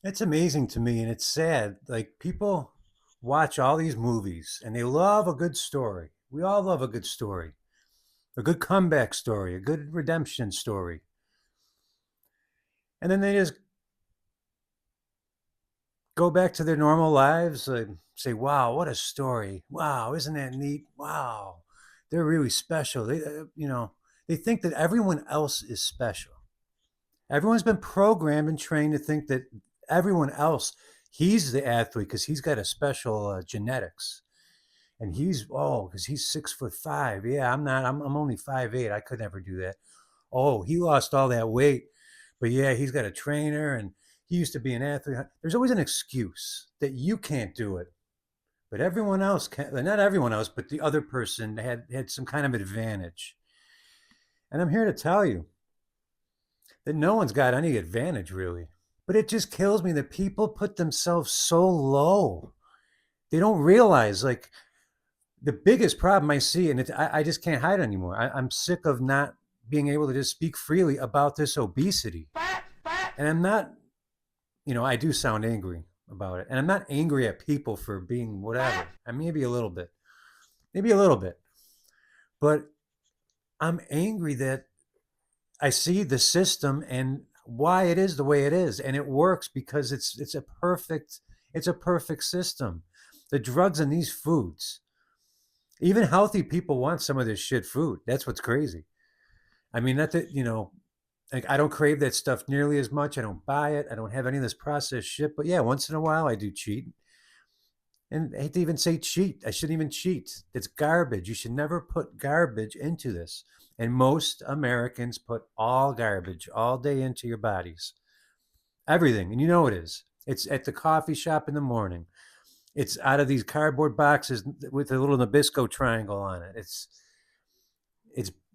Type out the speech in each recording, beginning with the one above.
It's amazing to me and it's sad. Like people watch all these movies and they love a good story. We all love a good story, a good comeback story, a good redemption story. And then they just go back to their normal lives and say, wow, what a story. Wow, isn't that neat? Wow, they're really special. They think that everyone else is special. Everyone's been programmed and trained to think that everyone else, he's the athlete because he's got a special genetics. And because he's 6'5". Yeah, I'm not. I'm only 5'8". I could never do that. Oh, he lost all that weight, but yeah, he's got a trainer and he used to be an athlete. There's always an excuse that you can't do it, but everyone else can. Not everyone else, but the other person had some kind of advantage. And I'm here to tell you that no one's got any advantage really. But it just kills me that people put themselves so low. They don't realize like the biggest problem I see, and I just can't hide it anymore. I'm sick of not being able to just speak freely about this obesity. And I'm not, I do sound angry about it. And I'm not angry at people for being whatever. I mean, maybe a little bit. But I'm angry that I see the system and why it is the way it is. And it works because it's a perfect system. The drugs in these foods, even healthy people want some of this shit food. That's what's crazy. I mean, not that, like I don't crave that stuff nearly as much. I don't buy it. I don't have any of this processed shit. But yeah, once in a while I do cheat. And I hate to even say cheat. I shouldn't even cheat. It's garbage. You should never put garbage into this. And most Americans put all garbage all day into your bodies. Everything. And you know it is. It's at the coffee shop in the morning. It's out of these cardboard boxes with a little Nabisco triangle on it. It's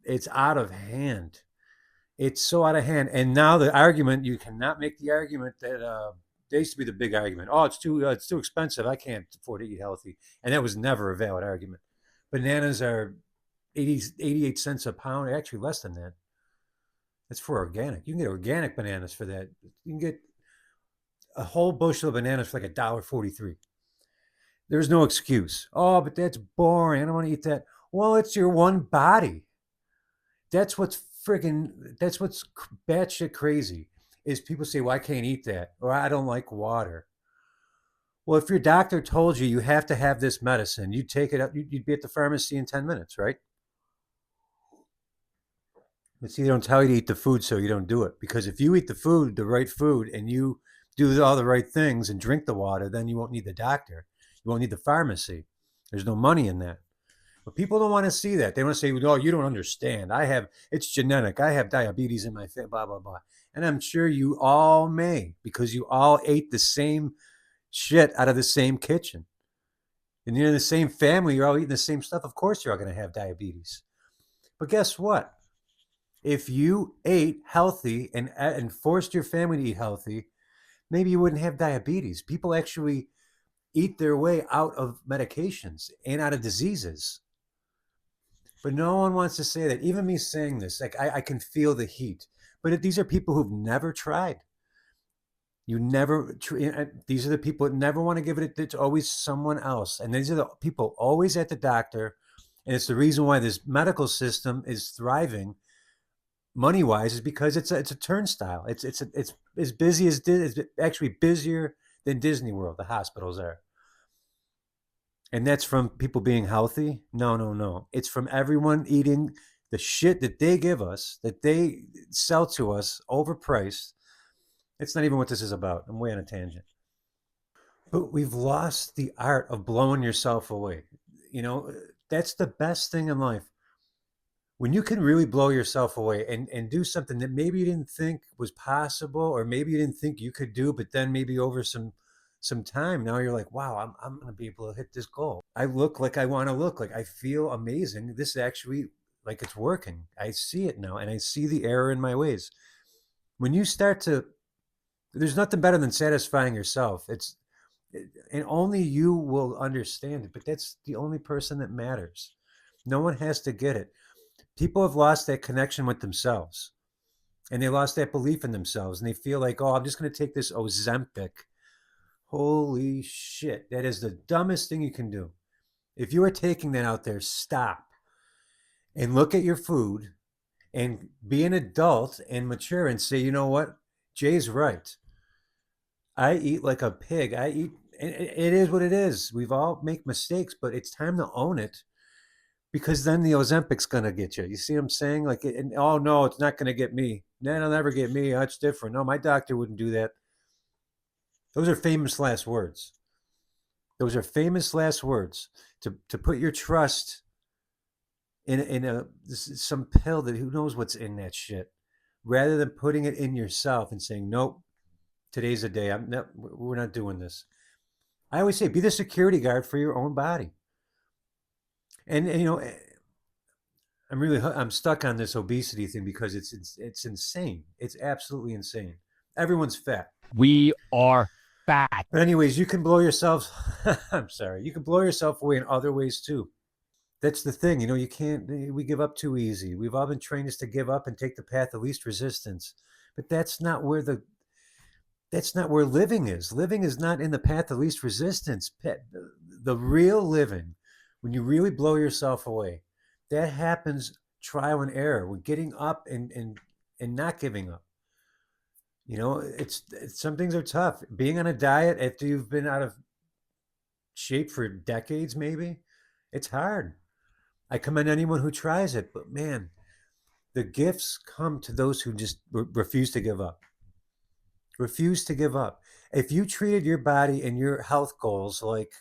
it's out of hand. It's so out of hand. And now the argument, you cannot make the argument that there used to be the big argument. Oh, it's too expensive. I can't afford to eat healthy, and that was never a valid argument. Bananas are 88 cents a pound. Actually, less than that. That's for organic. You can get organic bananas for that. You can get a whole bushel of bananas for like $1.43. There's no excuse. Oh, but that's boring. I don't want to eat that. Well, it's your one body. That's what's batshit crazy is people say, well, I can't eat that or I don't like water. Well, if your doctor told you you have to have this medicine, you'd take it up, you'd be at the pharmacy in 10 minutes, right? But see, they don't tell you to eat the food, so you don't do it. Because if you eat the right food, and you do all the right things and drink the water, then you won't need the doctor. You won't need the pharmacy. There's no money in that. But people don't want to see that. They want to say, "Oh, you don't understand. It's genetic. I have diabetes in my family, blah blah blah." And I'm sure you all may, because you all ate the same shit out of the same kitchen, and you're in the same family. You're all eating the same stuff. Of course, you're all going to have diabetes. But guess what? If you ate healthy and forced your family to eat healthy, maybe you wouldn't have diabetes. People actually eat their way out of medications and out of diseases. But no one wants to say that. Even me saying this, like I can feel the heat. But these are people who've never tried. You never. These are the people that never want to give it. It's always someone else, and these are the people always at the doctor. And it's the reason why this medical system is thriving, money wise, is because it's a turnstile. It's as busy as it's actually busier than Disney World. The hospitals are. And that's from people being healthy? No, no, no. It's from everyone eating the shit that they give us, that they sell to us overpriced. It's not even what this is about. I'm way on a tangent. But we've lost the art of blowing yourself away. You know, that's the best thing in life. When you can really blow yourself away and do something that maybe you didn't think was possible, or maybe you didn't think you could do, but then maybe over some time now you're like, wow, I'm going to be able to hit this goal. I look like I want to look, like I feel amazing. This actually, like, it's working. I see it now and I see the error in my ways. When you start to, there's nothing better than satisfying yourself. And only you will understand it, but that's the only person that matters. No one has to get it. People have lost that connection with themselves. and they lost that belief in themselves, and they feel like, oh, I'm just going to take this Ozempic. Holy shit, that is the dumbest thing you can do. If you are taking that out there, stop and look at your food and be an adult and mature and say, you know what? Jay's right. I eat like a pig. I eat, it is what it is. We've all make mistakes, but it's time to own it because then the Ozempic's going to get you. You see what I'm saying? Like, and, oh no, it's not going to get me. No, it'll never get me. That's different. No, my doctor wouldn't do that. Those are famous last words. Those are famous last words to put your trust in some pill that who knows what's in that shit, rather than putting it in yourself and saying, nope, today's the day. We're not doing this. I always say, be the security guard for your own body. And you know, I'm stuck on this obesity thing because it's insane. It's absolutely insane. Everyone's fat. We are fat. But anyways, you can blow yourself. I'm sorry. You can blow yourself away in other ways too. That's the thing. You know, you can't. We give up too easy. We've all been trained as to give up and take the path of least resistance. But that's not where living is. Living is not in the path of least resistance. The real living, when you really blow yourself away, that happens trial and error. We're getting up and not giving up. You know, it's some things are tough. Being on a diet after you've been out of shape for decades, maybe, it's hard. I commend anyone who tries it, but man, the gifts come to those who just refuse to give up. Refuse to give up. If you treated your body and your health goals like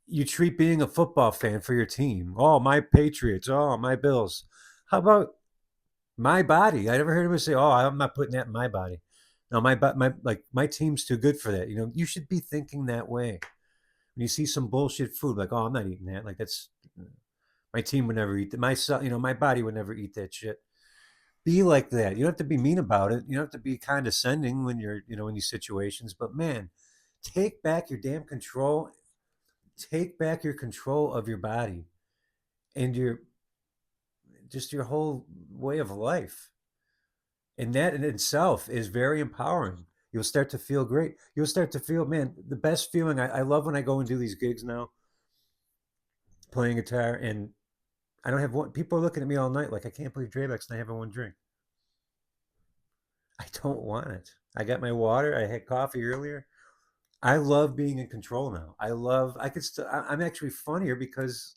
you treat being a football fan for your team, oh, my Patriots, oh, my Bills. How about my body? I never heard anyone say, oh, I'm not putting that in my body. No, my team's too good for that. You know, you should be thinking that way. When you see some bullshit food, like, oh, I'm not eating that. Like, that's my team would never eat that. My body would never eat that shit. Be like that. You don't have to be mean about it. You don't have to be condescending when you're, in these situations. But man, take back your damn control. Take back your control of your body and your whole way of life. And that in itself is very empowering. You'll start to feel great. You'll start to feel, man, the best feeling. I love when I go and do these gigs now, playing guitar, and I don't have one. People are looking at me all night like, I can't believe Drabeck's not having one drink. I don't want it. I got my water. I had coffee earlier. I love being in control now. I'm actually funnier because,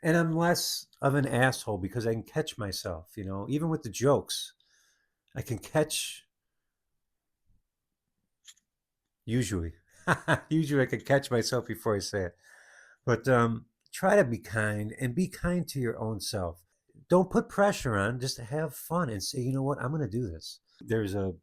and I'm less of an asshole because I can catch myself, even with the jokes. I can catch, usually. Usually I can catch myself before I say it. But try to be kind and be kind to your own self. Don't put pressure on, just have fun and say, you know what, I'm going to do this. There's a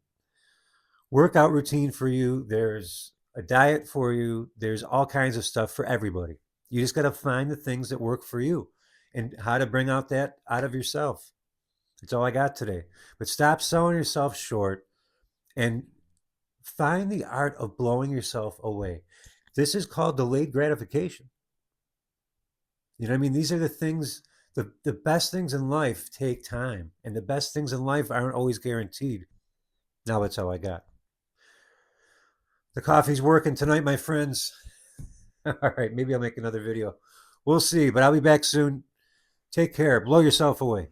workout routine for you. There's a diet for you. There's all kinds of stuff for everybody. You just got to find the things that work for you and how to bring out that out of yourself. That's all I got today. But stop selling yourself short and find the art of blowing yourself away. This is called delayed gratification. You know what I mean? These are the things, the best things in life take time, and the best things in life aren't always guaranteed. Now that's all I got. The coffee's working tonight, my friends. All right, maybe I'll make another video. We'll see, but I'll be back soon. Take care. Blow yourself away.